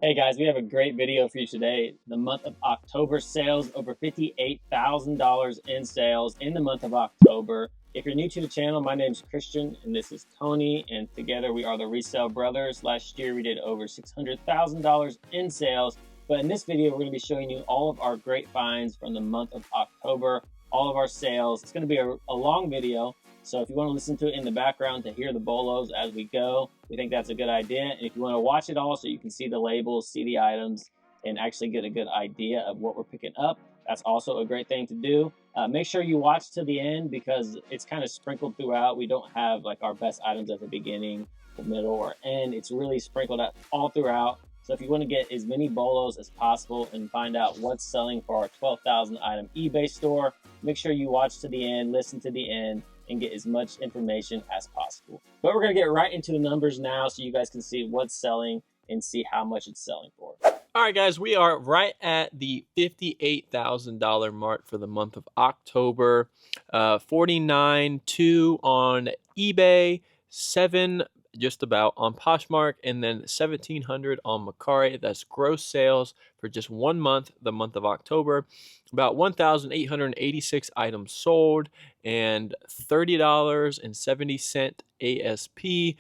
Hey guys, we have a great video for you today. The month of October sales, over $58,000 in sales in the month of October. If you're new to the channel, my name is Christian and this is Tony, and together we are the Resell Brothers. Last year we did over $600,000 in sales, but in this video we're going to be showing you all of our great finds from the month of October, all of our sales. It's going to be a long video, so if you want to listen to it in the background to hear the bolos as we go, we think that's a good idea. And if you want to watch it all so you can see the labels, see the items, and actually get a good idea of what we're picking up, that's also a great thing to do. Make sure you watch to the end because it's kind of sprinkled throughout. We don't have like our best items at the beginning, the middle, or end. It's really sprinkled out all throughout. So if you want to get as many bolos as possible and find out what's selling for our 12,000 item eBay store, make sure you watch to the end, listen to the end, and get as much information as possible. But we're going to get right into the numbers now so you guys can see what's selling and see how much it's selling for. All right, guys, we are right at the $58,000 mark for the month of October. 49.2 on eBay, 7 just about on Poshmark, and then 1,700 on Mercari. That's gross sales for just 1 month, the month of October. About 1,886 items sold and $30.70 ASP.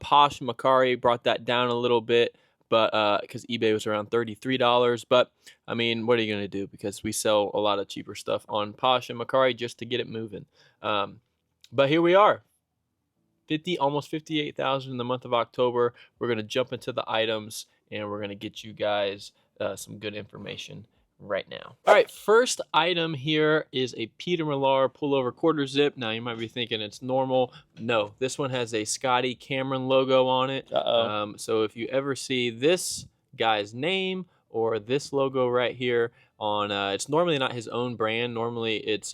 Posh Mercari brought that down a little bit, but because eBay was around $33. But I mean, what are you gonna do? Because we sell a lot of cheaper stuff on Posh and Mercari just to get it moving. But here we are. Almost 58,000 in the month of October. We're going to jump into the items and we're going to get you guys some good information right now. All right, first item here is a Peter Millar pullover quarter zip. Now you might be thinking it's normal. No, this one has a Scotty Cameron logo on it. So if you ever see this guy's name or this logo right here on, it's normally not his own brand. Normally it's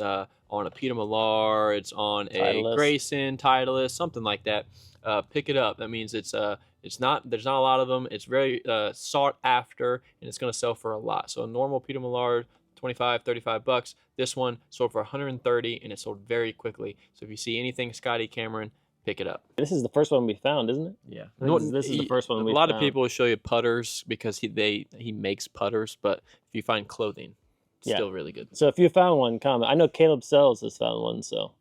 on a Peter Millar, it's on a Grayson, Titleist, something like that. Pick it up. That means there's not a lot of them. It's very sought after, and it's going to sell for a lot. So a normal Peter Millar, 25, 35 bucks. This one sold for 130, and it sold very quickly. So if you see anything Scotty Cameron, pick it up. This is the first one we found, isn't it? Yeah. This is the first one we found. A lot of people will show you putters because he makes putters, but if you find clothing, still really good. So if you found one, comment. I know Caleb Sells has found one, so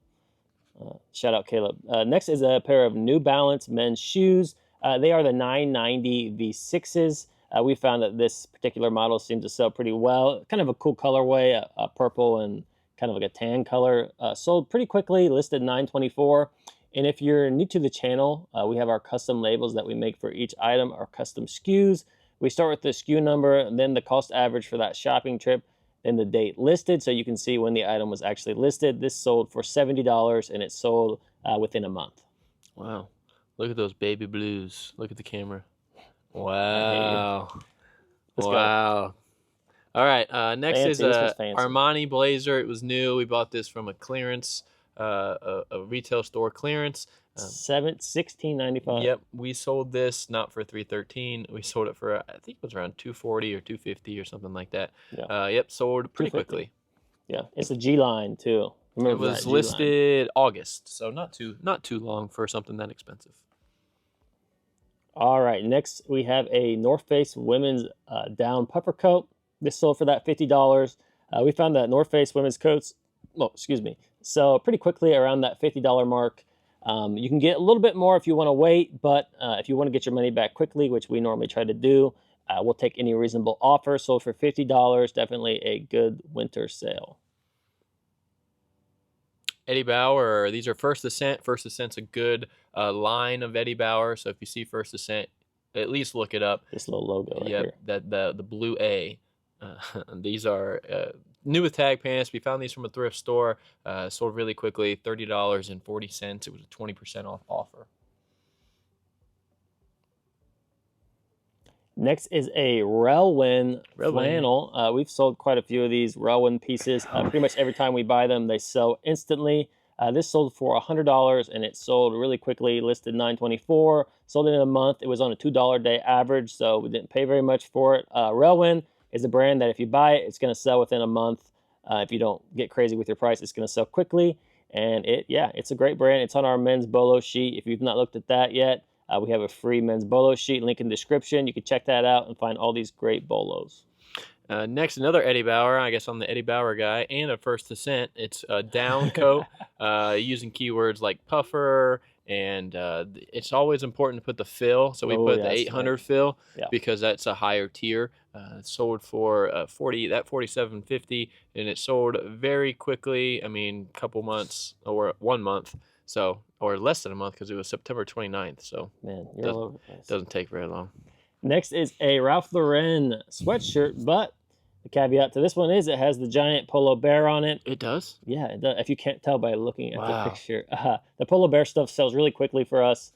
shout out Caleb. Next is a pair of New Balance men's shoes. They are the 990 V6s. We found that this particular model seems to sell pretty well. Kind of a cool colorway, a purple and kind of like a tan color. Sold pretty quickly, listed $924. And if you're new to the channel, we have our custom labels that we make for each item, our custom SKUs. We start with the SKU number, and then the cost average for that shopping trip, then the date listed, so you can see when the item was actually listed. This sold for $70, and it sold within a month. Wow. Look at those baby blues. Look at the camera. Wow. Wow. All right, next is Armani blazer. It was new. We bought this from a clearance, a retail store clearance. $16.95. Yep, we sold this not for $313. We sold it for, I think it was around $240 or $250 or something like that. Yeah. Yep, sold pretty quickly. Yeah, it's a G line too. Remember it was listed August, so not too long for something that expensive. All right, next we have a North Face women's down puffer coat. This sold for that $50. We found that North Face women's coats, sell pretty quickly around that $50 mark. You can get a little bit more if you want to wait, but if you want to get your money back quickly, which we normally try to do, we'll take any reasonable offer. Sold for $50, definitely a good winter sale. Eddie Bauer, these are First Ascent. First Ascent's a good line of Eddie Bauer, so if you see First Ascent, at least look it up. This little logo right here. The blue A. These are new with tag pants. We found these from a thrift store. Sold really quickly, $30.40. It was a 20% off offer. Next is a Relwen flannel. We've sold quite a few of these Relwen pieces. Pretty much every time we buy them, they sell instantly. This sold for $100, and it sold really quickly, listed $924. Sold it in a month. It was on a $2 day average, so we didn't pay very much for it. Relwen is a brand that if you buy it, it's going to sell within a month. If you don't get crazy with your price, it's going to sell quickly. And it's a great brand. It's on our men's bolo sheet. If you've not looked at that yet, We have a free men's bolo sheet, link in the description. You can check that out and find all these great bolos. Next, another Eddie Bauer. I guess I'm the Eddie Bauer guy, and a First Ascent. It's a down coat using keywords like puffer, and it's always important to put the fill. So we put the 800 fill because that's a higher tier. It's sold for that $47.50, and it sold very quickly. I mean, a couple months or 1 month. So, or less than a month because it was September 29th. So, man, you're all over the place. Doesn't take very long. Next is a Ralph Lauren sweatshirt, but the caveat to this one is it has the giant polar bear on it. It does? Yeah, it does. If you can't tell by looking at the picture. The polar bear stuff sells really quickly for us.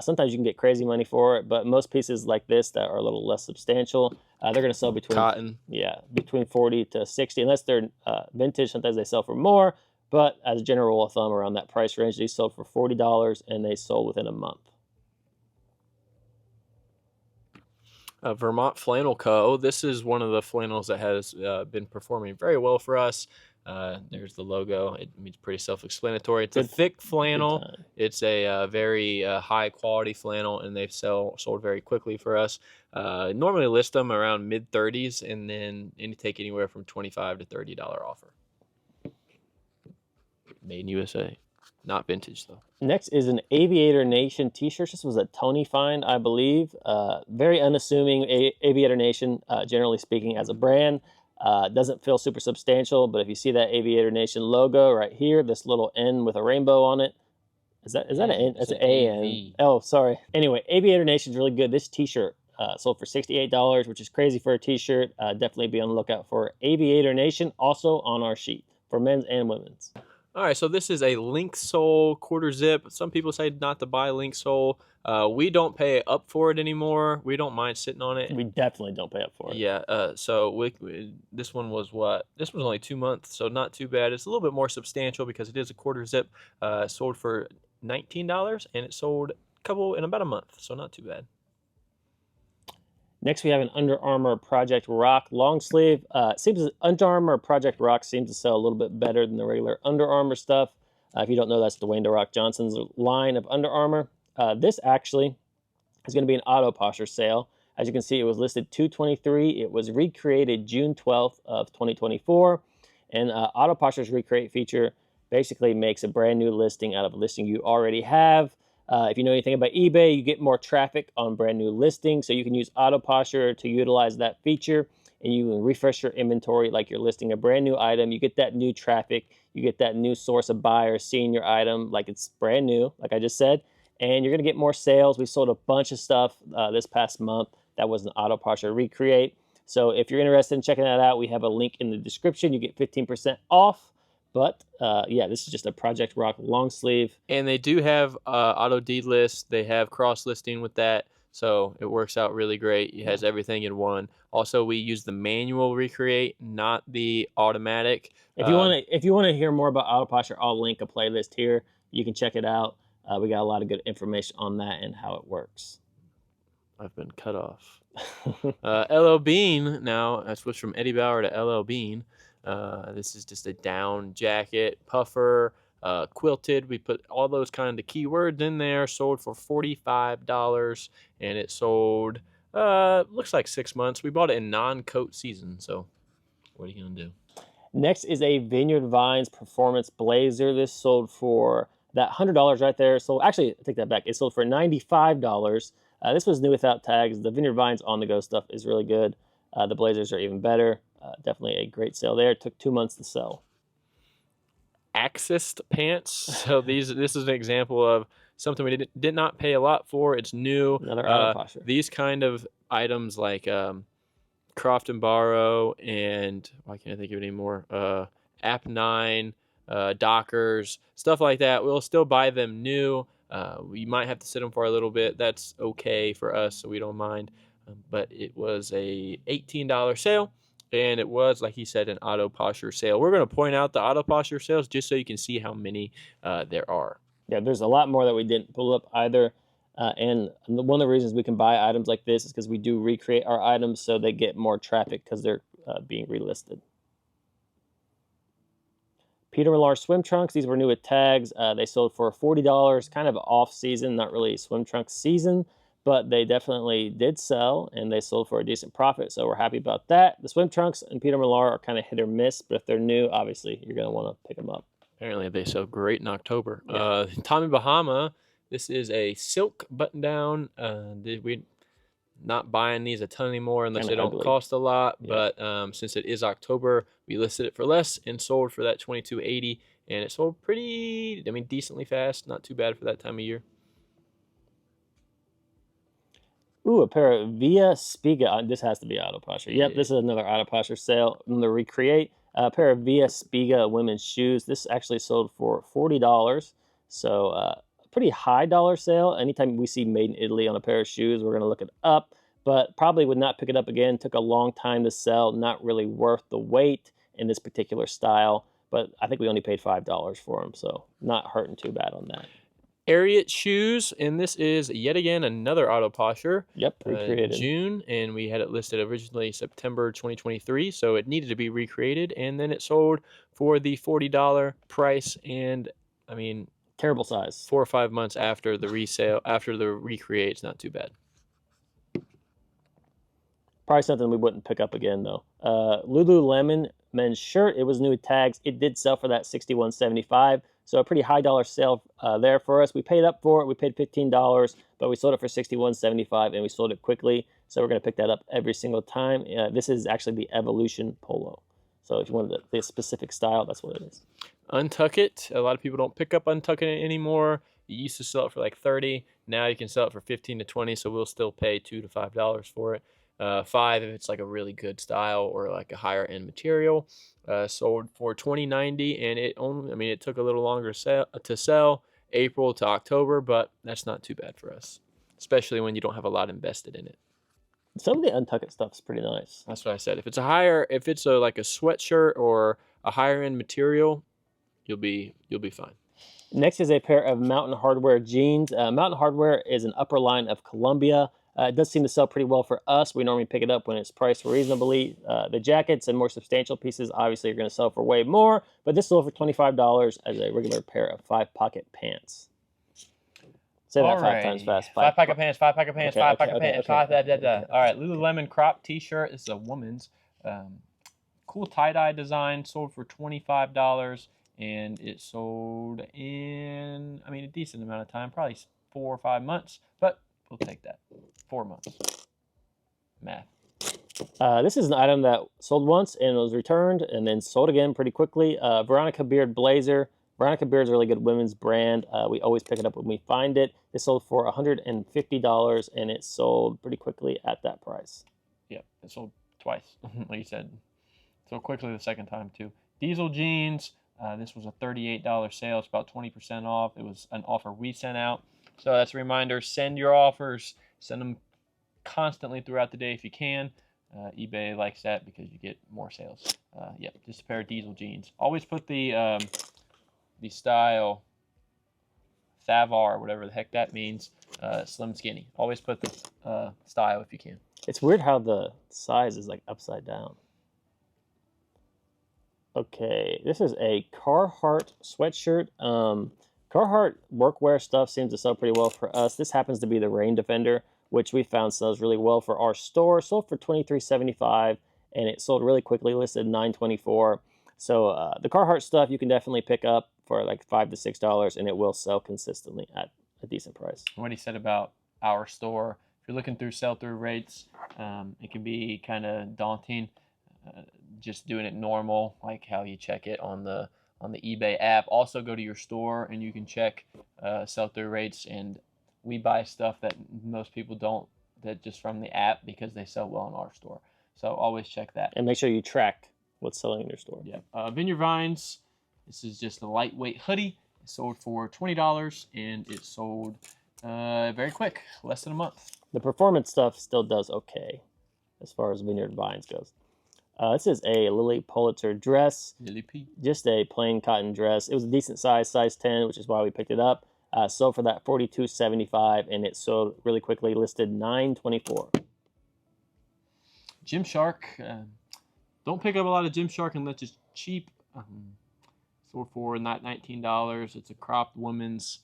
Sometimes you can get crazy money for it, but most pieces like this that are a little less substantial, they're going to sell between cotton. Yeah, between 40 to 60, unless they're vintage. Sometimes they sell for more, but as a general rule of thumb, around that price range, these sold for $40, and they sold within a month. Vermont Flannel Co. This is one of the flannels that has been performing very well for us. There's the logo. It's pretty self-explanatory. It's a thick flannel. It's a very high quality flannel, and they've sold very quickly for us. Normally list them around mid-30s, and then take anywhere from $25 to $30 offer. Made in USA. Not vintage, though. Next is an Aviator Nation t-shirt. This was a Tony find, I believe. Very unassuming Aviator Nation, generally speaking, as a brand. Doesn't feel super substantial, but if you see that Aviator Nation logo right here, this little N with a rainbow on it, is that an N? It's an A-N. Oh, sorry. Anyway, Aviator Nation is really good. This t-shirt sold for $68, which is crazy for a t-shirt. Definitely be on the lookout for Aviator Nation, also on our sheet for men's and women's. All right, so this is a link sole quarter zip. Some people say not to buy link sole. We don't pay up for it anymore. We don't mind sitting on it. We definitely don't pay up for it. Yeah, so this one was what? This was only 2 months, so not too bad. It's a little bit more substantial because it is a quarter zip. Sold for $19, and it sold in about a month, so not too bad. Next, we have an Under Armour Project Rock long sleeve. Seems Under Armour Project Rock seems to sell a little bit better than the regular Under Armour stuff. If you don't know, that's Dwayne The Rock Johnson's line of Under Armour. This actually is going to be an auto posture sale. As you can see, it was listed $223. It was recreated June 12th of 2024. And auto posture's recreate feature basically makes a brand new listing out of a listing you already have. If you know anything about eBay, you get more traffic on brand new listings, so you can use auto posture to utilize that feature, and you can refresh your inventory like you're listing a brand new item. You get that new traffic, you get that new source of buyers seeing your item like it's brand new, like I just said, and you're going to get more sales. We sold a bunch of stuff this past month that was an auto posture recreate. So if you're interested in checking that out, we have a link in the description. You get 15% off. But yeah, this is just a Project Rock long sleeve. And they do have auto delist. They have cross listing with that. So it works out really great. It has everything in one. Also, we use the manual recreate, not the automatic. If you want to hear more about auto posture, I'll link a playlist here. You can check it out. We got a lot of good information on that and how it works. I've been cut off. LL Bean now. I switched from Eddie Bauer to LL Bean. This is just a down jacket, puffer, quilted. We put all those kind of keywords in there. Sold for $45, and it sold looks like 6 months. We bought it in non-coat season, so what are you gonna do? Next is a Vineyard Vines performance blazer. This sold for that $100 right there. So actually, I take that back. It sold for $95. This was new without tags. The Vineyard Vines on the go stuff is really good. The blazers are even better. Definitely a great sale there. It took 2 months to sell. Axis pants. So this is an example of something we did not pay a lot for. It's new. Another auto posture. These kind of items like Croft and Borrow and why can't I think of it anymore? App 9, Dockers, stuff like that. We'll still buy them new. We might have to sit them for a little bit. That's okay for us, so we don't mind. But it was a $18 sale. And it was, like he said, an auto posture sale. We're going to point out the auto posture sales just so you can see how many there are. Yeah, there's a lot more that we didn't pull up either. And one of the reasons we can buy items like this is because we do recreate our items so they get more traffic because they're being relisted. Peter Millar swim trunks. These were new with tags. They sold for $40, kind of off season, not really swim trunks season, but they definitely did sell and they sold for a decent profit. So we're happy about that. The swim trunks and Peter Millar are kind of hit or miss, but if they're new, obviously you're going to want to pick them up. Apparently they sell great in October. Yeah. Tommy Bahama, this is a silk button down. We're not buying these a ton anymore unless Kinda they don't ugly. cost a lot. Yeah. But since it is October, we listed it for less and sold for that $22.80, and it sold pretty, I mean, decently fast. Not too bad for that time of year. Ooh, a pair of Via Spiga. This has to be Auto Posture. Yep, Yeah. this is another Auto Posture sale. Another Recreate. A pair of Via Spiga women's shoes. This actually sold for $40. So a pretty high dollar sale. Anytime we see made in Italy on a pair of shoes, we're going to look it up. But probably would not pick it up again. Took a long time to sell. Not really worth the wait in this particular style. But I think we only paid $5 for them. So not hurting too bad on that. Ariat shoes, and this is yet again another Auto Posture. Yep, recreated. June, and we had it listed originally September 2023, so it needed to be recreated, and then it sold for the $40 price, and I mean, terrible size. 4 or 5 months after the resale, after the recreate, it's not too bad. Probably something we wouldn't pick up again though. Lululemon men's shirt. It was new tags. It did sell for that $61.75. So a pretty high dollar sale there for us. We paid up for it. We paid $15, but we sold it for $61.75 and we sold it quickly. So we're going to pick that up every single time. This is actually the Evolution Polo. So if you wanted the specific style, that's what it is. Untuck It. A lot of people don't pick up Untuck It anymore. You used to sell it for like $30. Now you can sell it for $15 to $20. So we'll still pay $2 to $5 for it. $5 if it's like a really good style or like a higher end material. Sold for $20.90, and it only, I mean, it took a little longer to sell, April to October, but that's not too bad for us, especially when you don't have a lot invested in it. Some of the Untuck It stuff is pretty nice. That's what I said. If it's like a sweatshirt or a higher end material, you'll be fine. Next is a pair of Mountain Hardwear jeans. Mountain Hardwear is an upper line of Columbia. It does seem to sell pretty well for us. We normally pick it up when it's priced reasonably. The jackets and more substantial pieces obviously are going to sell for way more, but this sold for $25 as a regular pair of 5-pocket pants. Say that 5 times fast. 5-pocket pants, 5-pocket pants, Okay, 5-pocket okay, pants, okay. All right, Lululemon crop t-shirt. This is a woman's. Cool tie-dye design, sold for $25, and it sold in, I mean, a decent amount of time, probably 4 or 5 months, but we'll take that. 4 months. Math. This is an item that sold once and was returned and then sold again pretty quickly. Veronica Beard blazer. Veronica Beard is a really good women's brand. We always pick it up when we find it. It sold for $150 and it sold pretty quickly at that price. Yep, it sold twice, like you said. Sold quickly the second time too. Diesel jeans. This was a $38 sale. It's about 20% off. It was an offer we sent out. So that's a reminder, send your offers. Send them constantly throughout the day if you can. eBay likes that because you get more sales. Yep, just a pair of diesel jeans. Always put the style Thavar, whatever the heck that means, slim skinny. Always put the style if you can. It's weird how the size is like upside down. Okay, this is a Carhartt sweatshirt. Carhartt workwear stuff seems to sell pretty well for us. This happens to be the Rain Defender, which we found sells really well for our store. Sold for $23.75, and it sold really quickly, listed $9.24. So the Carhartt stuff you can definitely pick up for like $5 to $6, and it will sell consistently at a decent price. What he said about our store, if you're looking through sell-through rates, it can be kind of daunting. Just doing it normal, like how you check it on the eBay app. Also go to your store and you can check sell-through rates, and we buy stuff that most people don't, that just from the app, because they sell well in our store. So always check that. And make sure you track what's selling in your store. Yeah. Vineyard Vines, this is just a lightweight hoodie. It sold for $20 and it sold very quick, less than a month. The performance stuff still does okay as far as Vineyard Vines goes. This is a Lily Pulitzer dress. Lily P. Just a plain cotton dress. It was a decent size 10, which is why we picked it up. Sold for that $42.75, and it sold really quickly, listed $9.24. Gymshark. Don't pick up a lot of Gymshark unless it's cheap. Sold for not $19. It's a cropped woman's,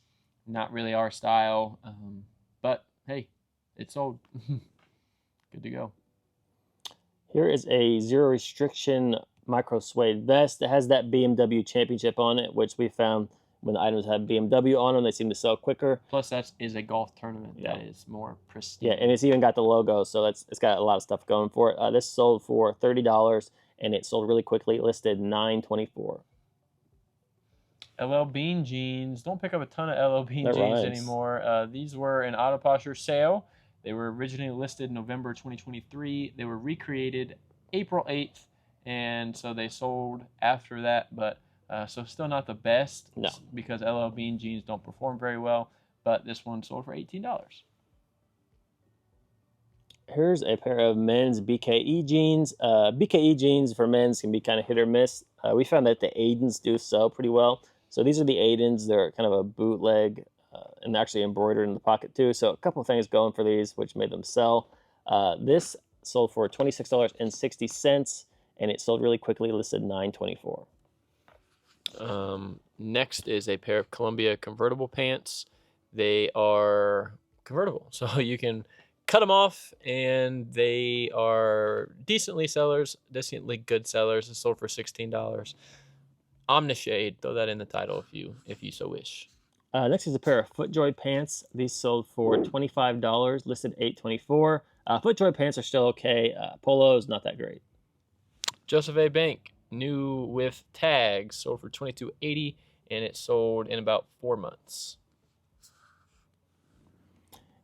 not really our style, but hey, it sold. Good to go. Here is a zero restriction micro suede vest. It has that BMW championship on it, which we found when the items have BMW on them, they seem to sell quicker. Plus, that is a golf tournament that is more pristine. Yeah, and it's even got the logo, so it's got a lot of stuff going for it. This sold for $30, and it sold really quickly. It listed $9.24. LL Bean jeans. Don't pick up a ton of LL Bean That jeans rhymes. anymore. These were an auto posture sale. They were originally listed November 2023. They were recreated April 8th, and so they sold after that. But so still not the best, No, because LL Bean jeans don't perform very well. But this one sold for $18. Here's a pair of men's BKE jeans. BKE jeans for men's can be kind of hit or miss. We found that the Aidens do sell pretty well. So these are the Aidens. They're kind of a bootleg and actually embroidered in the pocket too. So a couple of things going for these, which made them sell. This sold for $26.60, and it sold really quickly, listed $9.24. Next is a pair of Columbia convertible pants. They are convertible, so you can cut them off, and they are decently good sellers. It's sold for $16. Omnishade, throw that in the title if you so wish. Next is a pair of FootJoy pants. These sold for $25, listed $8.24. FootJoy pants are still okay. Polos, not that great. Joseph A. Bank, new with tags, sold for $22.80, and it sold in about 4 months.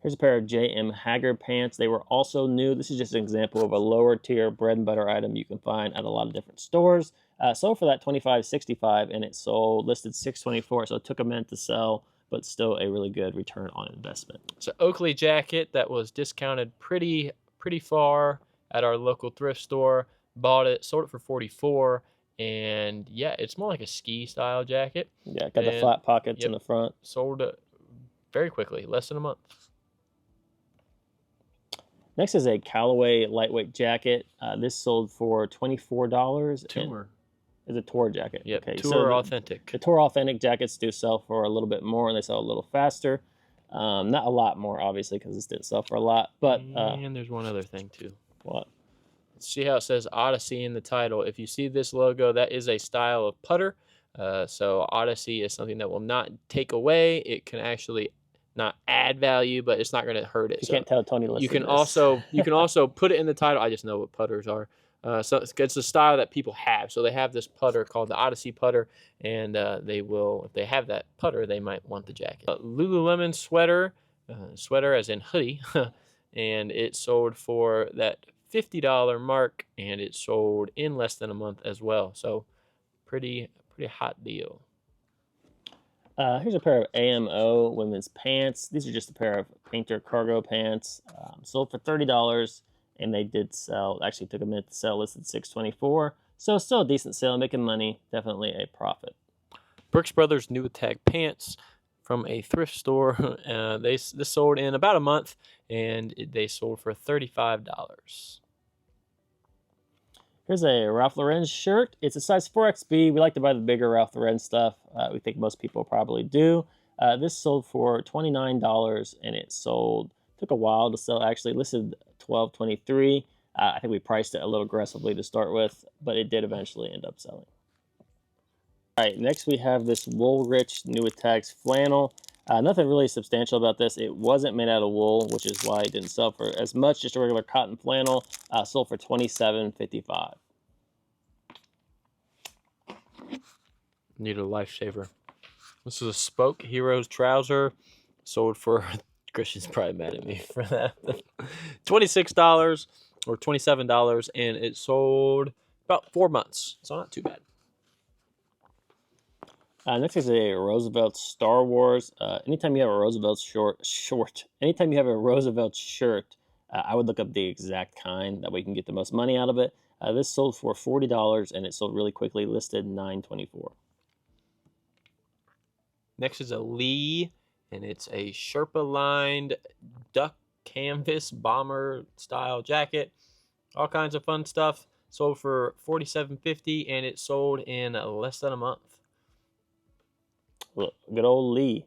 Here's a pair of J.M. Haggard pants. They were also new. This is just an example of a lower tier bread and butter item you can find at a lot of different stores. Sold for that $25.65, and it sold listed $6.24. So it took a minute to sell, but still a really good return on investment. It's an Oakley jacket that was discounted pretty far at our local thrift store. Bought it, sold it for $44, and yeah, it's more like a ski style jacket. Yeah, got the flat pockets in the front. Sold it very quickly, less than a month. Next is a Callaway lightweight jacket. This sold for $24. Tour. It's a tour jacket. Yep, okay, Tour Authentic. The Tour Authentic jackets do sell for a little bit more, and they sell a little faster. Not a lot more, obviously, because this didn't sell for a lot. But and there's one other thing, too. What? See how it says Odyssey in the title. If you see this logo, that is a style of putter. So Odyssey is something that will not take away. It can actually not add value, but it's not going to hurt it. You can't tell Tony. You can also put it in the title. I just know what putters are. So it's a style that people have. So they have this putter called the Odyssey putter, and they will, if they have that putter, they might want the jacket. Lululemon sweater as in hoodie, and it sold for that $50 mark, and it sold in less than a month as well. So pretty hot deal. Here's a pair of AMO women's pants. These are just a pair of painter cargo pants. Sold for $30, and they did sell. Actually, took a minute to sell. Listed $6.24. So still a decent sale, making money. Definitely a profit. Brooks Brothers new tag pants from a thrift store. This sold in about a month, and they sold for $35. Here's a Ralph Lauren shirt. It's a size 4XB. We like to buy the bigger Ralph Lauren stuff. We think most people probably do. This sold for $29, and it took a while to sell, actually. Listed $12.23. I think we priced it a little aggressively to start with, but it did eventually end up selling. All right, next we have this Woolrich new with tags flannel. Nothing really substantial about this. It wasn't made out of wool, which is why it didn't sell for as much. Just a regular cotton flannel. Sold for $27.55. Need a lifesaver. This is a Spoke Heroes trouser. Sold for, Christian's probably mad at me for that. $26 or $27, and it sold about 4 months. So not too bad. Next is a Roosevelt Star Wars. Anytime you have a Roosevelt anytime you have a Roosevelt shirt, I would look up the exact kind. That way you can get the most money out of it. This sold for $40, and it sold really quickly. Listed $9.24. Next is a Lee, and it's a Sherpa-lined duck canvas bomber style jacket. All kinds of fun stuff. Sold for $47.50, and it sold in less than a month. Good old Lee.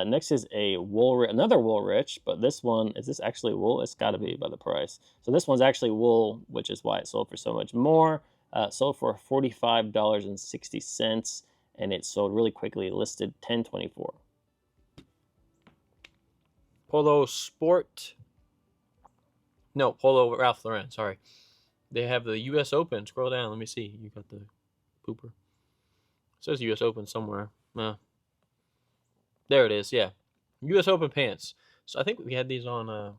Next is a another Woolrich, but this one, is this actually wool? It's got to be by the price. So this one's actually wool, which is why it sold for so much more. Sold for $45.60, and it sold really quickly, listed 1024. Polo Sport. No, Polo Ralph Lauren, sorry. They have the U.S. Open. Scroll down. Let me see. You got the pooper. It says U.S. Open somewhere. There it is, yeah. U.S. Open pants. So I think we had these on,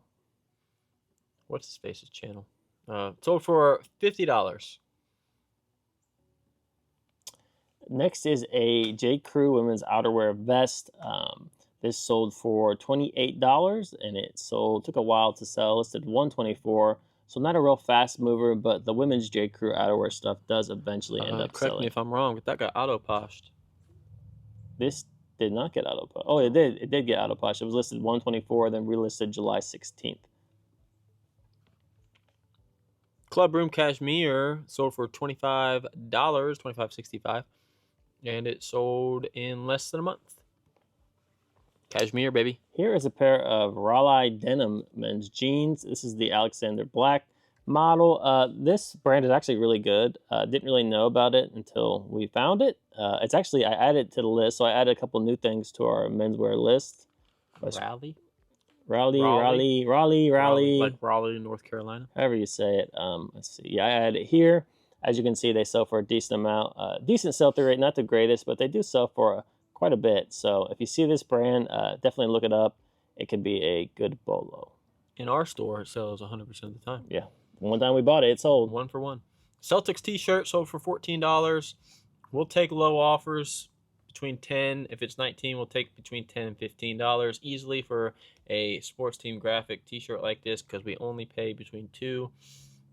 what's his face's channel? Sold for $50. Next is a J. Crew women's outerwear vest. This sold for $28, and it took a while to sell. Listed $124. So not a real fast mover, but the women's J. Crew outerwear stuff does eventually end up selling. Correct me if I'm wrong, but that got auto-poshed. This did not get auto-poshed. Oh, it did. It did get auto-poshed. It was listed $124, then relisted July 16th. Club Room Cashmere sold for $25, $25.65, and it sold in less than a month. Cashmere, baby. Here is a pair of Raleigh denim men's jeans. This is the Alexander Black model. This brand is actually really good. Didn't really know about it until we found it. It's actually, I added it to the list, so I added a couple new things to our menswear list. Raleigh? Raleigh. Like Raleigh, North Carolina. However you say it. Let's see. Yeah, I added it here. As you can see, they sell for a decent amount. Decent sell-through rate, not the greatest, but they do sell for quite a bit. So if you see this brand, definitely look it up. It could be a good bolo. In our store, it sells 100% of the time. Yeah. One time we bought it, it sold. 1 for 1. Celtics t-shirt sold for $14. We'll take low offers between 10. If it's 19, we'll take between 10 and $15 easily for a sports team graphic t-shirt like this, because we only pay between 2.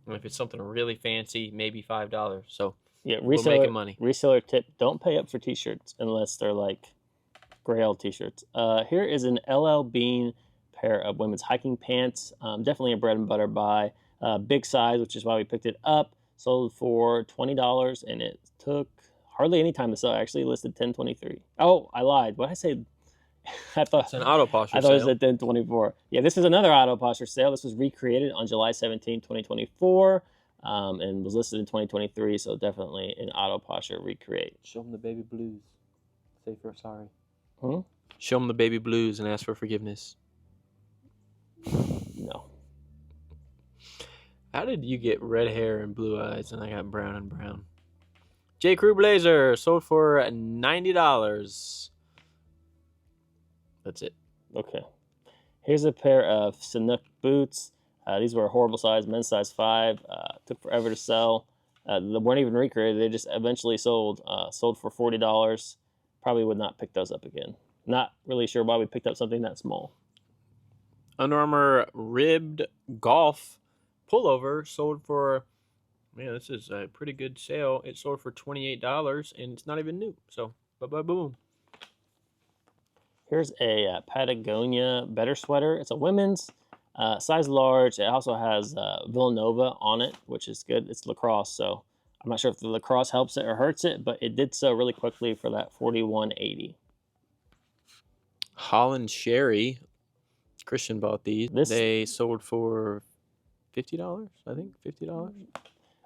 And if it's something really fancy, maybe $5. So yeah, we're making money. Reseller tip: don't pay up for t-shirts unless they're like Grail t-shirts. Here is an LL Bean pair of women's hiking pants. Definitely a bread and butter buy. Big size, which is why we picked it up. Sold for $20, and it took hardly any time to sell. Actually, listed $10.23. Oh, I lied. What did I say? I thought it's an auto posture sale. I thought it was at $10.24. Yeah, this is another auto posture sale. This was recreated on July 17, 2024, and was listed in 2023. So definitely an auto posture recreate. Show them the baby blues. Say for sorry. Hmm? Show them the baby blues and ask for forgiveness. No. How did you get red hair and blue eyes and I got brown and brown? J. Crew blazer sold for $90. That's it. Okay. Here's a pair of Sanuk boots. These were a horrible size, men's size 5. Took forever to sell. They weren't even recreated. They just eventually sold. Sold for $40. Probably would not pick those up again. Not really sure why we picked up something that small. Under Armour ribbed golf pullover sold for, man, this is a pretty good sale. It sold for $28, and it's not even new. So, boom. Here's a Patagonia Better sweater. It's a women's, size large. It also has Villanova on it, which is good. It's lacrosse, so I'm not sure if the lacrosse helps it or hurts it, but it did sell really quickly for that $41.80. Holland Sherry. Christian bought these. They sold for $50, I think. $50.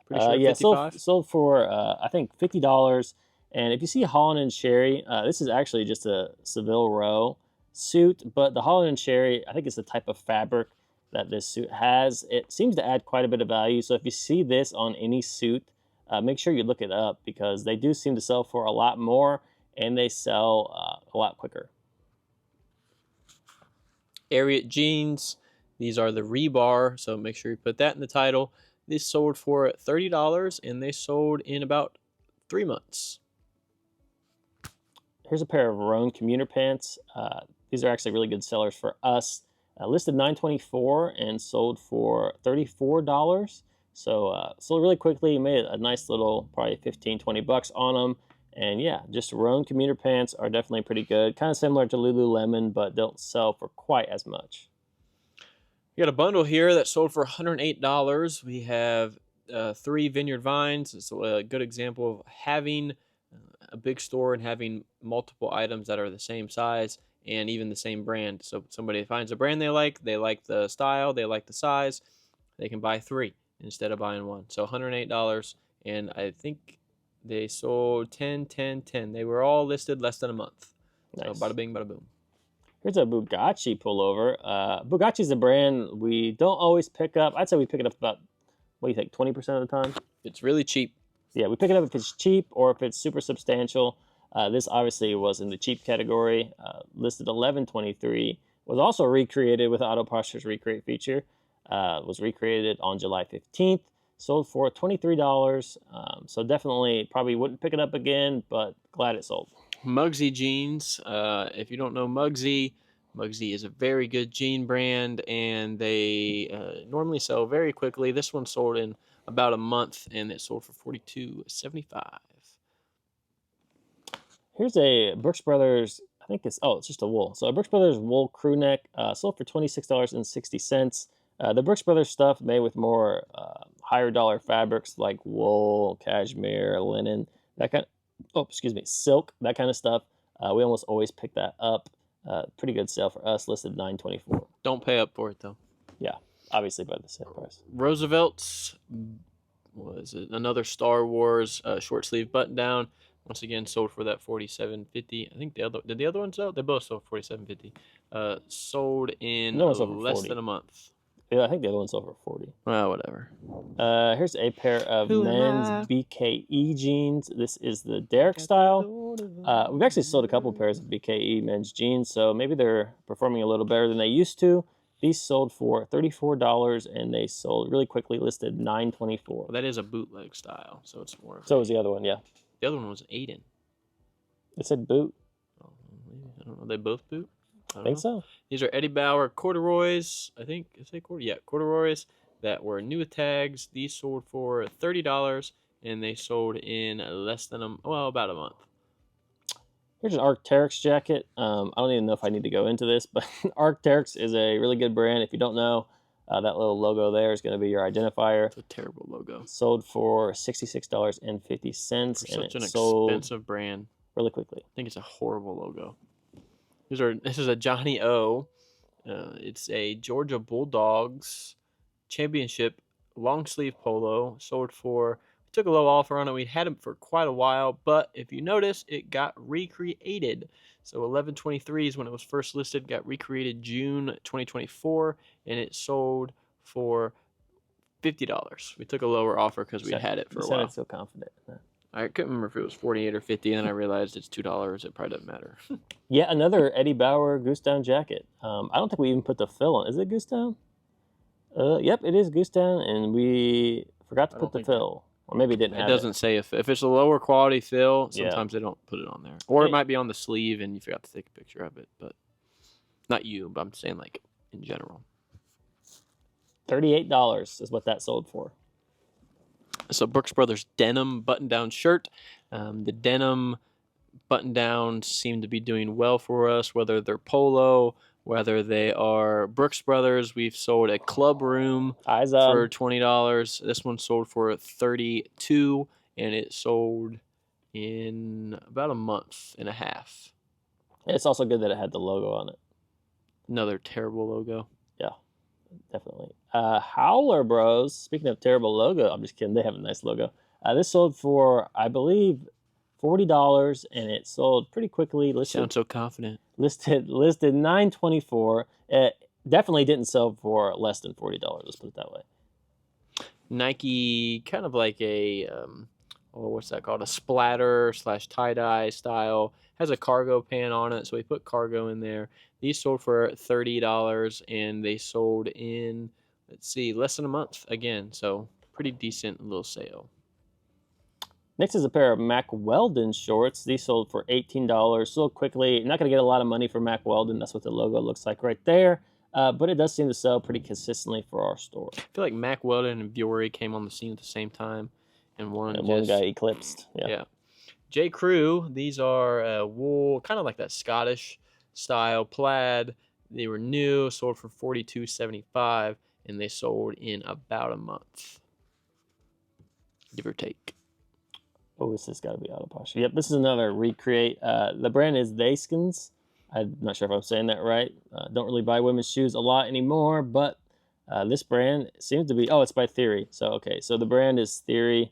Pretty sure. Yeah, sold for I think $50. And if you see Holland and Sherry, this is actually just a Seville Row suit, but the Holland and Sherry, I think it's the type of fabric that this suit has. It seems to add quite a bit of value. So if you see this on any suit, make sure you look it up, because they do seem to sell for a lot more, and they sell a lot quicker. Ariat jeans. These are the rebar, so make sure you put that in the title. This sold for $30, and they sold in about 3 months. Here's a pair of Roan commuter pants. These are actually really good sellers for us. Listed $9.24 and sold for $34. So sold really quickly. Made a nice little, probably $15-20 on them. And yeah, just Roan commuter pants are definitely pretty good. Kind of similar to Lululemon, but don't sell for quite as much. We got a bundle here that sold for $108. We have 3 Vineyard Vines. It's a good example of having a big store and having multiple items that are the same size and even the same brand. So somebody finds a brand they like the style, they like the size, they can buy 3 instead of buying 1. So $108, and I think they sold 10, 10, 10. They were all listed less than a month. Nice. So bada bing, bada boom. Here's a Bugatti pullover. Bugatti's a brand we don't always pick up. I'd say we pick it up about, what do you think, 20% of the time? It's really cheap. Yeah, we pick it up if it's cheap or if it's super substantial. This obviously was in the cheap category, listed $11.23. Was also recreated with Auto Posture's recreate feature. Was recreated on July 15th. Sold for $23. So definitely probably wouldn't pick it up again, but glad it sold. Muggsy jeans. If you don't know Muggsy is a very good jean brand, and they normally sell very quickly. This one sold in about a month, and it sold for $42.75. Here's a Brooks Brothers, I think it's just a wool. So a Brooks Brothers wool crew neck, sold for $26.60. The Brooks Brothers stuff made with more higher dollar fabrics like wool, cashmere, linen, that kind silk, that kind of stuff. We almost always pick that up. Pretty good sale for us, listed $9.24. Don't pay up for it though. Yeah, obviously by the sale price. Roosevelt's, was it another Star Wars short sleeve button down? Once again, sold for that $47.50. I think did the other one sell? They both sold $47.50. Sold in less than a month. Yeah, I think the other one sold for 40. Well, whatever. Here's a pair of men's BKE jeans. This is the Derek style. We've actually sold a couple pairs of BKE men's jeans, so maybe they're performing a little better than they used to. These sold for $34, and they sold really quickly, listed $9.24. Well, that is a bootleg style, so it's more. So was the other one, yeah. The other one was Aiden. It said boot. Oh, I don't know. They both boot? I think so. These are Eddie Bauer corduroys. I think corduroys that were new with tags. These sold for $30, and they sold in less than about a month. Here's an Arc'teryx jacket. I don't even know if I need to go into this, but Arc'teryx is a really good brand. If you don't know, that little logo there is going to be your identifier. It's a terrible logo. Sold for $66.50. Such an expensive brand. Really quickly. I think it's a horrible logo. This is a Johnny O. It's a Georgia Bulldogs championship long sleeve polo. Sold for, we took a low offer on it. We had it for quite a while, but if you notice, it got recreated. So 11/23 is when it was first listed. Got recreated June 2024, and it sold for $50. We took a lower offer because we had it for a while. You sounded so confident. I couldn't remember if it was 48 or 50, and then I realized it's $2. It probably doesn't matter. Yeah, another Eddie Bauer Goose Down jacket. I don't think we even put the fill on. Is it Goose Down? Yep, it is Goose Down, and we forgot to put the fill. Or maybe it didn't have it. It doesn't say if it's a lower quality fill, sometimes they don't put it on there. Or it might be on the sleeve, and you forgot to take a picture of it. But not you, but I'm saying like in general. $38 is what that sold for. So Brooks Brothers denim button-down shirt. The denim button-downs seem to be doing well for us, whether they're polo, whether they are Brooks Brothers. We've sold a club room for $20. This one sold for $32, and it sold in about a month and a half. It's also good that it had the logo on it. Another terrible logo. Yeah, definitely. Howler Bros, speaking of terrible logo, I'm just kidding, they have a nice logo. This sold for, I believe, $40, and it sold pretty quickly. Sound so confident. Listed $9.24. It definitely didn't sell for less than $40. Let's put it that way. Nike, kind of like a what's that called? A splatter / tie-dye style. Has a cargo pan on it, so we put cargo in there. These sold for $30, and they sold in, let's see, less than a month again. So pretty decent little sale. Next is a pair of Mack Weldon shorts. These sold for $18. Sold quickly. Not going to get a lot of money for Mack Weldon. That's what the logo looks like right there. But it does seem to sell pretty consistently for our store. I feel like Mack Weldon and Vuori came on the scene at the same time, and one guy eclipsed. Yeah. J. Crew. These are wool, kind of like that Scottish style plaid. They were new, sold for $42.75, and they sold in about a month, give or take. Oh, this has got to be Auto Posture. Yep, this is another recreate. The brand is Theyskins. I'm not sure if I'm saying that right. Don't really buy women's shoes a lot anymore, but this brand seems to be, oh, it's by Theory. So, okay, so the brand is Theory.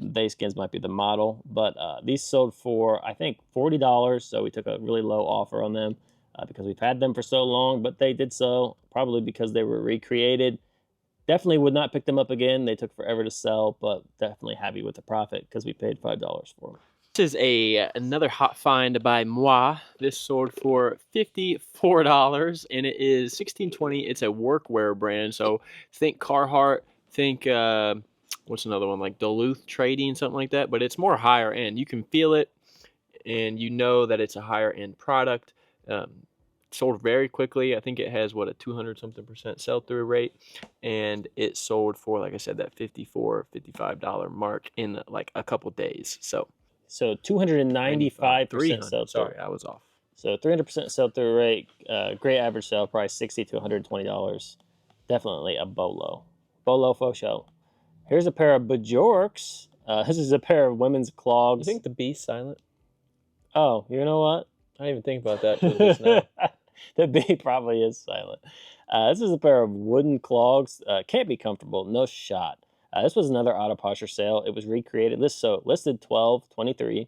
Theyskins might be the model, but these sold for, I think, $40. So we took a really low offer on them because we've had them for so long, but they did so probably because they were recreated. Definitely would not pick them up again. They took forever to sell, but definitely happy with the profit because we paid $5 for them. This is another hot find by moi. This sold for $54, and it is 1620. It's a workwear brand, so think Carhartt, think what's another one, like Duluth Trading, something like that. But it's more higher end. You can feel it, and you know that it's a higher end product. Sold very quickly. I think it has what, a 200-something% sell-through rate, and it sold for, like I said, that $54, $55 mark in like a couple days. So 295% sell-through. Sorry, I was off. So 300% sell-through rate, great average sale price, $60 to $120. Definitely a bolo for show. Here's a pair of Bajorks. This is a pair of women's clogs. You think the B's silent? Oh, you know what? I didn't even think about that till just now. The B probably is silent. This is a pair of wooden clogs. Can't be comfortable. No shot. This was another Auto Posture sale. It was recreated. Listed 12/23.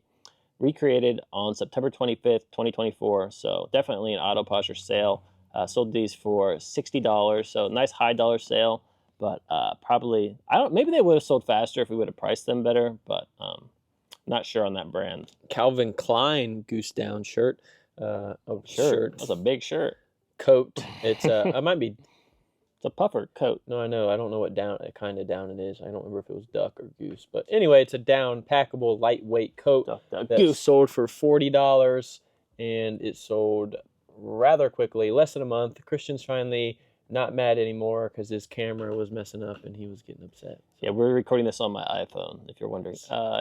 Recreated on September 25th, 2024. So definitely an Auto Posture sale. Sold these for $60. So nice high dollar sale. But probably, maybe they would have sold faster if we would have priced them better. But not sure on that brand. Calvin Klein Goose Down shirt. Shirt. That's a big shirt. Coat. It's it might be. It's a puffer coat. No, I know. I don't know what kind of down it is. I don't remember if it was duck or goose. But anyway, it's a down, packable, lightweight coat that goose. sold for $40, and it sold rather quickly, less than a month. Christian's finally not mad anymore because his camera was messing up and he was getting upset. Yeah, we're recording this on my iPhone, if you're wondering.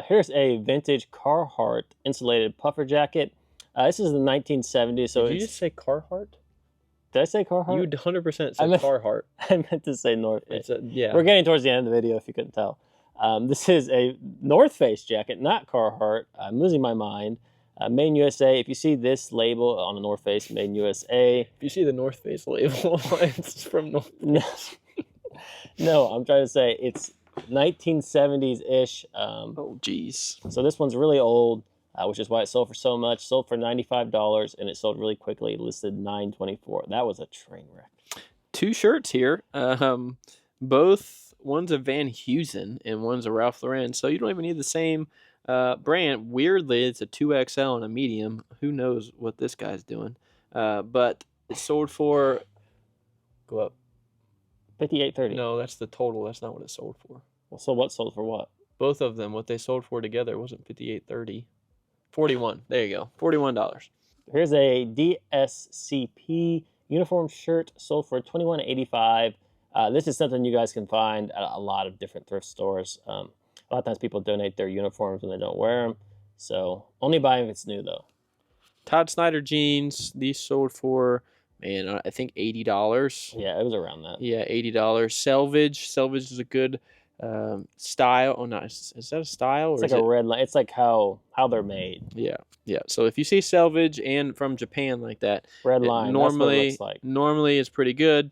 Here's a vintage Carhartt insulated puffer jacket. This is the 1970s. So Did you just say Carhartt? Did I say Carhartt? You 100% said Carhartt. I meant to say North Face. Yeah. We're getting towards the end of the video, if you couldn't tell. This is a North Face jacket, not Carhartt. I'm losing my mind. Made in USA. If you see this label on the North Face, Made in USA. If you see the North Face label, it's from North Face. No, I'm trying to say it's 1970s-ish. Oh, geez. So this one's really old, which is why it sold for so much. Sold for $95, and it sold really quickly. Listed $924. That was a train wreck. Two shirts here. Both, one's a Van Heusen and one's a Ralph Lauren. So you don't even need the same brand. Weirdly, it's a 2XL and a medium. Who knows what this guy's doing? But it sold for, go up, $58.30. No, that's the total. That's not what it sold for. Well, so what sold for what? Both of them, what they sold for together wasn't $58.30. $41. There you go. $41. Here's a DSCP uniform shirt, sold for $21.85. This is something you guys can find at a lot of different thrift stores. A lot of times people donate their uniforms when they don't wear them. So only buy if it's new, though. Todd Snyder jeans. These sold for, man, I think $80. Yeah, it was around that. Yeah, $80. Selvage. Selvage is a good style. Oh, no, is that a style? It's like a red line. It's like how they're made. Yeah, yeah. So if you see Selvage and from Japan like that, red line. Normally, that's what it looks like. Normally it's pretty good.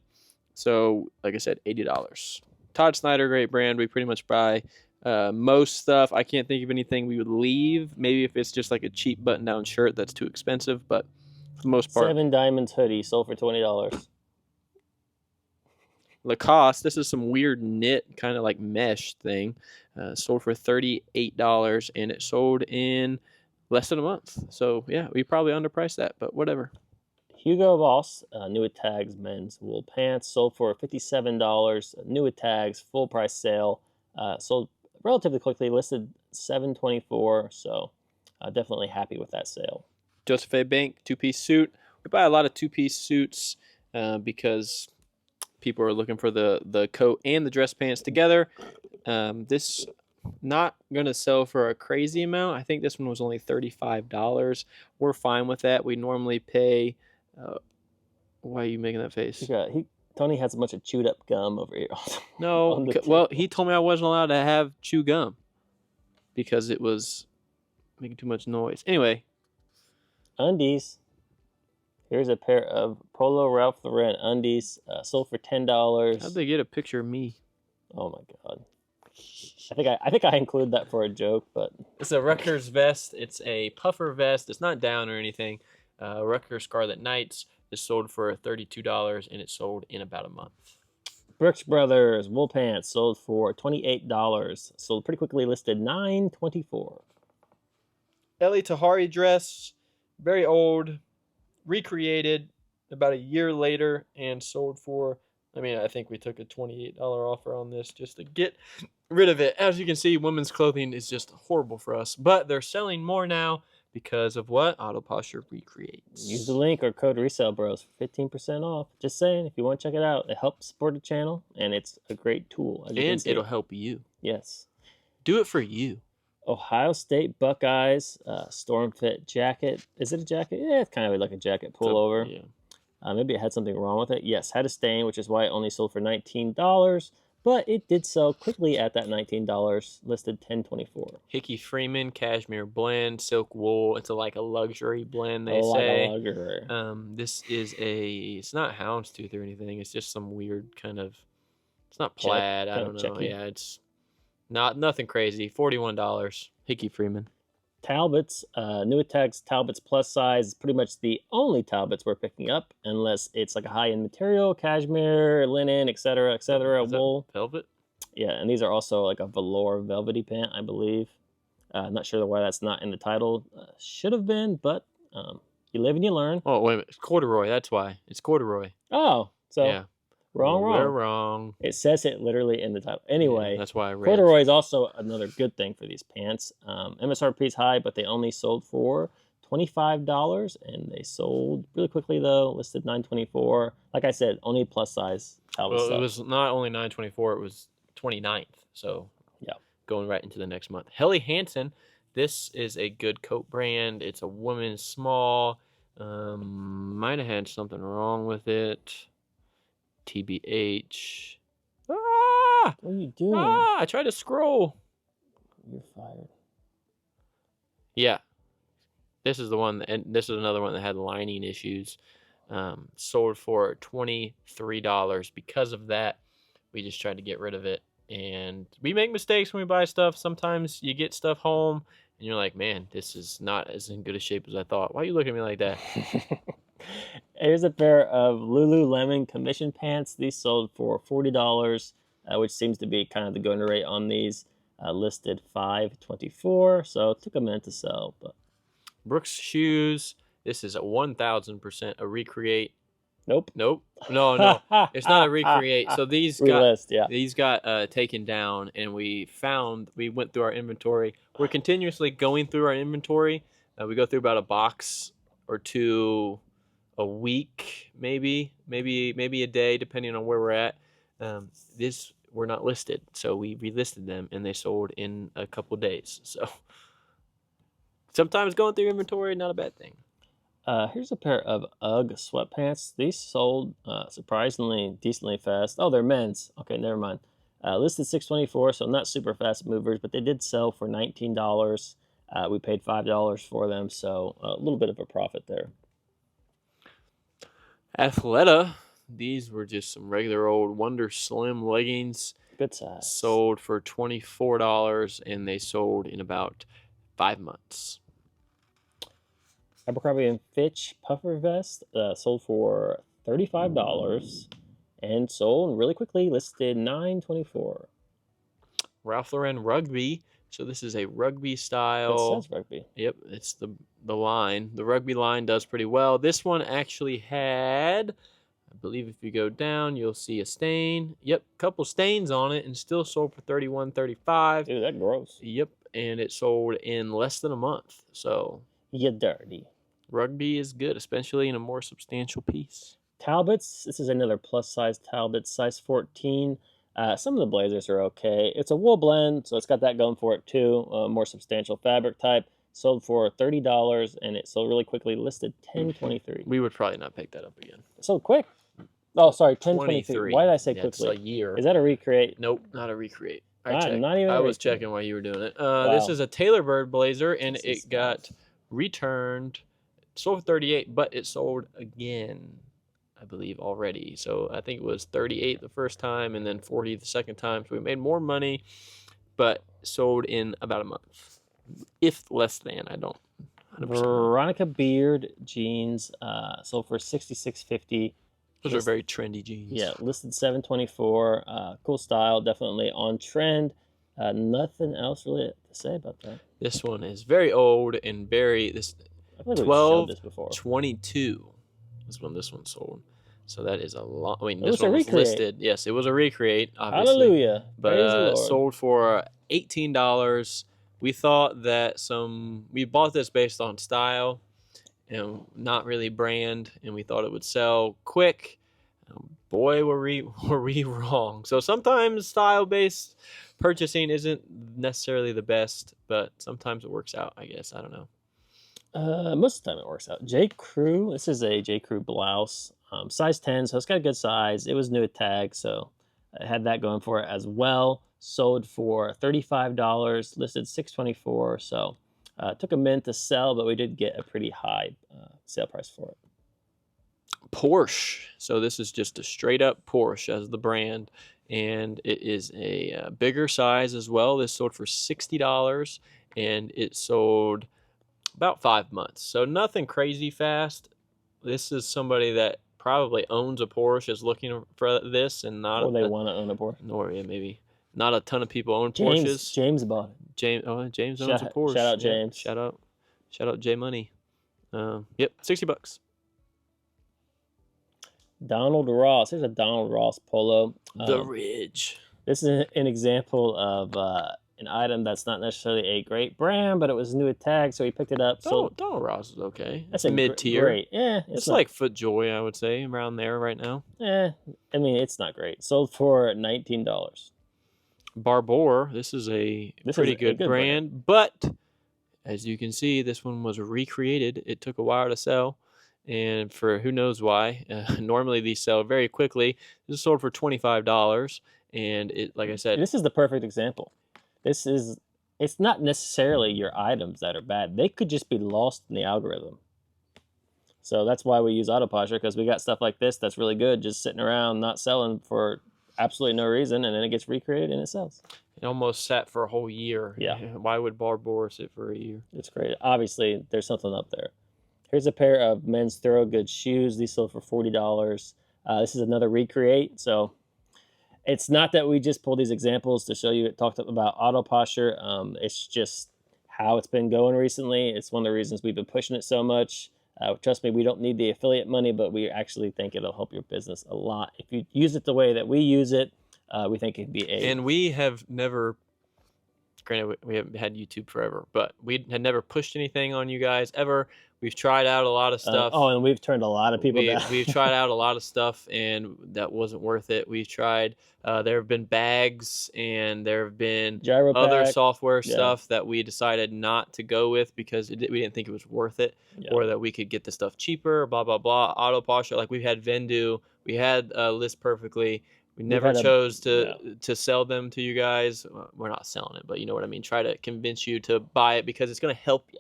So like I said, $80. Todd Snyder, great brand. We pretty much buy most stuff. I can't think of anything we would leave. Maybe if it's just like a cheap button-down shirt that's too expensive, but for the most part. 7 Diamonds hoodie sold for $20. Lacoste, this is some weird knit kind of like mesh thing. Sold for $38, and it sold in less than a month. So yeah, we probably underpriced that, but whatever. Hugo Boss, new with tags men's wool pants, sold for $57. New with tags, full price sale. Sold relatively quickly, listed $724. So definitely happy with that sale. Joseph A. Bank, two-piece suit. We buy a lot of two-piece suits because people are looking for the coat and the dress pants together. This not going to sell for a crazy amount. I think this one was only $35. We're fine with that. We normally pay... why are you making that face? Tony has a bunch of chewed up gum over here. No, well, he told me I wasn't allowed to have chew gum because it was making too much noise. Anyway. Undies. Here's a pair of Polo Ralph Lauren undies, sold for $10. How'd they get a picture of me? Oh my god! I think I include that for a joke, but it's a Rutgers vest. It's a puffer vest. It's not down or anything. Rutgers Scarlet Knights is sold for $32, and it sold in about a month. Brooks Brothers wool pants sold for $28. Sold pretty quickly, listed $9.24. Ellie Tahari dress, very old, recreated about a year later, and sold for, I think we took a $28 offer on this just to get rid of it. As you can see, women's clothing is just horrible for us, but they're selling more now because of what? Auto Posture recreates. Use the link or code RESELLBROS for 15% off. Just saying, if you want to check it out, it helps support the channel, and it's a great tool. And it'll help you. Yes. Do it for you. Ohio State Buckeyes storm fit jacket. Is it a jacket? Yeah, it's kind of like a jacket pullover. Yeah. Maybe it had something wrong with it. Yes, had a stain, which is why it only sold for $19. But it did sell quickly at that $19, listed $10.24. Hickey Freeman cashmere blend, silk wool. It's like a luxury blend, they say. Like a luxury. This is it's not houndstooth or anything. It's just some weird kind of. It's not plaid. I don't know. Yeah, it's nothing crazy. $41. Hickey Freeman. Talbots, Nuitex Talbots plus size, pretty much the only Talbots we're picking up, unless it's like a high-end material, cashmere, linen, etc., wool. Velvet? Yeah, and these are also like a velour velvety pant, I believe. I'm not sure why that's not in the title. Should have been, but you live and you learn. Oh, wait a minute. It's corduroy. That's why. It's corduroy. Oh, so yeah. Wrong. We're wrong. It says it literally in the title. Anyway, yeah, that's why I read. Corduroy is also another good thing for these pants. MSRP is high, but they only sold for $25, and they sold really quickly though. Listed $9.24. Like I said, only plus size Talbot stuff. It was not only $9.24; it was 29th. So yeah, going right into the next month. Helly Hansen. This is a good coat brand. It's a woman's small. Might have had something wrong with it. TBH. What are you doing? I tried to scroll. You're fired. Yeah. This is the one, and this is another one that had lining issues. Sold for $23. Because of that, we just tried to get rid of it. And we make mistakes when we buy stuff. Sometimes you get stuff home, and you're like, man, this is not as in good a shape as I thought. Why are you looking at me like that? Here's a pair of Lululemon commission pants. These sold for $40, which seems to be kind of the going rate on these. Listed $5.24, so it took a minute to sell. But Brooks shoes. This is a 1,000% a recreate. Nope. No. It's not a recreate. So these got taken down, and we went through our inventory. We're continuously going through our inventory. We go through about a box or two a week, maybe a day, depending on where we're at. This were not listed, so we relisted them, and they sold in a couple days. So sometimes going through inventory, not a bad thing. Here's a pair of UGG sweatpants. These sold surprisingly decently fast. Oh, they're men's. Okay, never mind. Listed $6.24, so not super fast movers, but they did sell for $19. We paid $5 for them, so a little bit of a profit there. Athleta. These were just some regular old Wonder Slim leggings. Good size. Sold for $24, and they sold in about 5 months. Abercrombie & Fitch puffer vest sold for $35 and sold really quickly, listed $9.24. Ralph Lauren Rugby. So this is a rugby style. It says rugby. Yep, it's the line. The rugby line does pretty well. This one actually had, I believe if you go down, you'll see a stain. Yep, couple stains on it, and still sold for $31.35. Dude, that's gross. Yep, and it sold in less than a month. So you're dirty. Rugby is good, especially in a more substantial piece. Talbots. This is another plus size Talbot, size 14. Some of the blazers are okay. It's a wool blend, so it's got that going for it too. More substantial fabric type. Sold for $30, and it sold really quickly. Listed $10.23. We would probably not pick that up again. It sold quick. Oh, sorry, $10.23. Why did I say quickly? That's a year. Is that a recreate? Nope, not a recreate. I checked. Not even I a was recreate. checking while you were doing it. Wow. This is a Taylor Bird blazer, and This is it got returned, sold for 38, but it sold again, I believe, already. So I think it was 38 the first time and then 40 the second time. So we made more money, but sold in about a month, if less than. I don't 100% know. Veronica Beard jeans sold for $66.50. Those are very trendy jeans. Yeah, listed $724. Cool style, definitely on trend. Nothing else really to say about that. This one is very old and very this. I feel like we've showed this before. 12/22 is when this one sold. So that is a lot. I mean, It this was a one was recreate. listed. Yes, it was a recreate, obviously. Hallelujah. Praise the But Lord. sold for $18. We thought that we bought this based on style and not really brand, and we thought it would sell quick. Boy, were we wrong. So sometimes style-based purchasing isn't necessarily the best, but sometimes it works out, I guess. I don't know. Most of the time it works out. J. Crew. This is a J. Crew blouse. Size 10, so it's got a good size. It was new at tag, so it had that going for it as well. Sold for $35, listed $624. So it took a minute to sell, but we did get a pretty high sale price for it. Porsche. So this is just a straight up Porsche as the brand, and it is a bigger size as well. This sold for $60, and it sold about 5 months. So nothing crazy fast. This is somebody that probably owns a Porsche, is looking for this, and not. Or they want to own a Porsche. Nor maybe not a ton of people own Porsches. James bought it. James owns a Porsche. Shout out James. Yeah, shout out J Money. Yep, $60. Donald Ross. Here's a Donald Ross polo. The Ridge. This is an example of an item that's not necessarily a great brand, but it was new at tag, so he picked it up. Donald Ross is okay. That's a mid-tier. Great. Yeah, it's like FootJoy, I would say, around there right now. I mean, it's not great. Sold for $19. Barbour. This is a pretty good brand, but as you can see, this one was recreated. It took a while to sell, and for who knows why. Normally these sell very quickly. This is sold for $25, and it, like I said, this is the perfect example. It's not necessarily your items that are bad. They could just be lost in the algorithm. So that's why we use Autoposher, because we got stuff like this that's really good, just sitting around not selling for absolutely no reason, and then it gets recreated and it sells. It almost sat for a whole year. Yeah. Why would Barbour sit for a year? It's great. Obviously, there's something up there. Here's a pair of men's Thorogood shoes. These sold for $40. This is another recreate. So it's not that we just pull these examples to show you it talked about Autoposher. It's just how it's been going recently. It's one of the reasons we've been pushing it so much. Trust me, we don't need the affiliate money, but we actually think it'll help your business a lot. If you use it the way that we use it, we think it'd be And we have never, granted, we haven't had YouTube forever, but we had never pushed anything on you guys ever. We've tried out a lot of stuff. And we've turned a lot of people down. We've tried out a lot of stuff, and that wasn't worth it. We've tried, there have been bags, and there have been other software stuff that we decided not to go with because we didn't think it was worth it, or that we could get the stuff cheaper, blah, blah, blah. Autoposher, like we had Vendu, we had List Perfectly. We never chose to sell them to you guys. We're not selling it, but you know what I mean. Try to convince you to buy it because it's going to help you.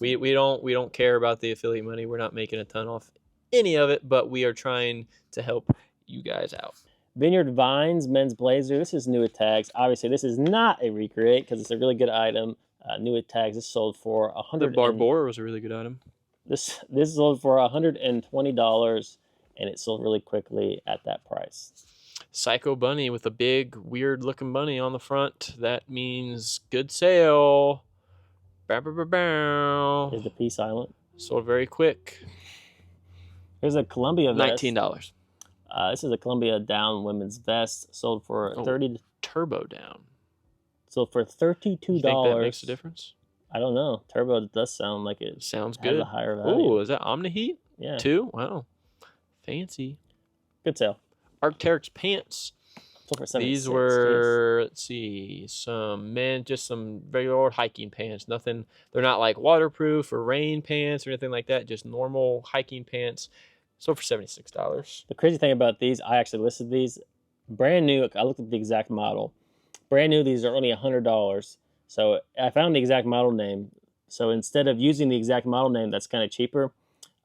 We don't care about the affiliate money. We're not making a ton off any of it, but we are trying to help you guys out. Vineyard Vines men's blazer. This is new at tags. Obviously, this is not a recreate because it's a really good item. New at tags. This sold for $100. The Barbour was a really good item. This sold for $120, and it sold really quickly at that price. Psycho Bunny with a big, weird-looking bunny on the front. That means good sale. Bow, bow, bow, bow. Is the P silent? Sold very quick. Here's a Columbia vest. $19. This is a Columbia down women's vest. Sold for $30. Turbo down. Sold for $32. You think that makes a difference? I don't know. Turbo does sound like it sounds has good. A higher value. Ooh, is that Omni-Heat? Yeah. Too? Wow. Fancy. Good sale. Arc'teryx pants. These were, let's see, just some regular old hiking pants. Nothing, they're not like waterproof or rain pants or anything like that. Just normal hiking pants. Sold for $76. The crazy thing about these, I actually listed these brand new. I looked at the exact model. Brand new, these are only $100. So I found the exact model name. So instead of using the exact model name, that's kind of cheaper.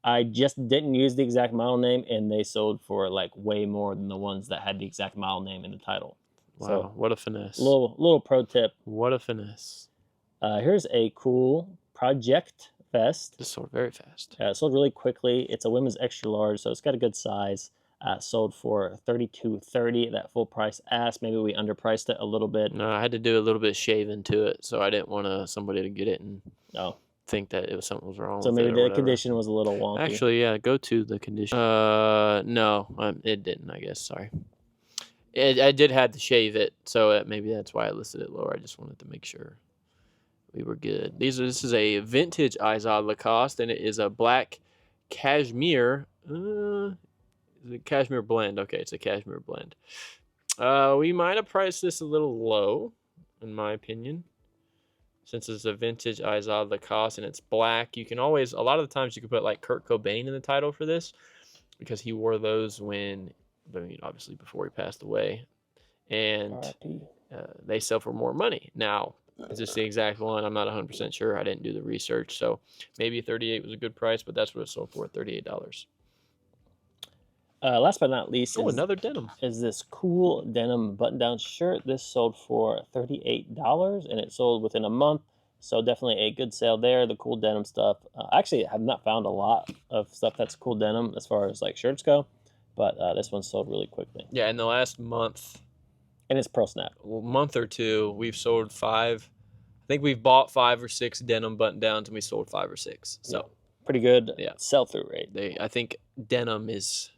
I just didn't use the exact model name, and they sold for like way more than the ones that had the exact model name in the title. Wow, So, what a finesse. Little pro tip. What a finesse. Here's a cool Project Vest. This sold very fast. It sold really quickly. It's a women's extra large, so it's got a good size. Sold for $32.30. That full price ask. Maybe we underpriced it a little bit. No, I had to do a little bit of shaving to it, so I didn't want somebody to get it and think that it was something was wrong. So with maybe it the condition was a little wonky. Actually, yeah, go to the condition. No, it didn't. I guess. Sorry. I did have to shave it, so maybe that's why I listed it lower. I just wanted to make sure we were good. This is a vintage Izod Lacoste, and it is a black cashmere. The cashmere blend. Okay, it's a cashmere blend. We might have priced this a little low, in my opinion, since it's a vintage Izod Lacoste and it's black. You can always, a lot of the times, you can put like Kurt Cobain in the title for this because he wore those obviously before he passed away, and they sell for more money. Now, is this the exact one? I'm not 100% sure. I didn't do the research, so maybe 38 was a good price, but that's what it sold for, $38. Last but not least, another denim. Is this cool denim button-down shirt. This sold for $38, and it sold within a month. So definitely a good sale there. The cool denim stuff. Actually, I have not found a lot of stuff that's cool denim as far as like shirts go, but this one sold really quickly. Yeah, in the last month, and it's Pro Snap. Month or two, we've sold 5. I think we've bought 5 or 6 denim button-downs, and we sold 5 or 6. So yeah, pretty good. Sell-through rate. I think denim is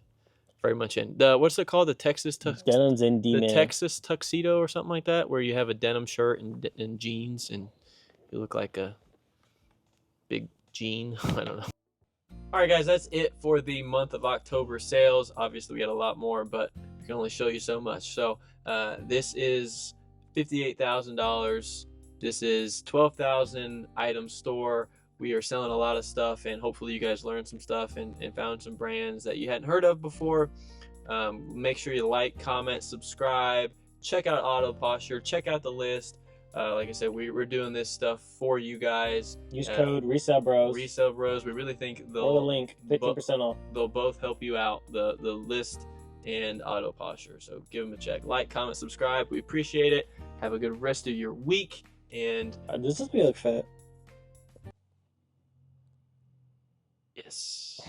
very much in the, what's it called, the Texas denim's in demand. The Texas tuxedo or something like that, where you have a denim shirt and jeans, and you look like a big gene. I don't know. All right, guys, that's it for the month of October sales. Obviously, we had a lot more, but we can only show you so much. So this is $58,000. This is 12,000 item store. We are selling a lot of stuff, and hopefully you guys learned some stuff and found some brands that you hadn't heard of before. Make sure you like, comment, subscribe, check out Auto Posture, check out the list. Like I said, we're doing this stuff for you guys. Use code Resell Bros. Resell Bros. We really think or the link, 15% off. They'll both help you out, the list and Auto Posture. So give them a check. Like, comment, subscribe. We appreciate it. Have a good rest of your week. And does this be look fat? Yes.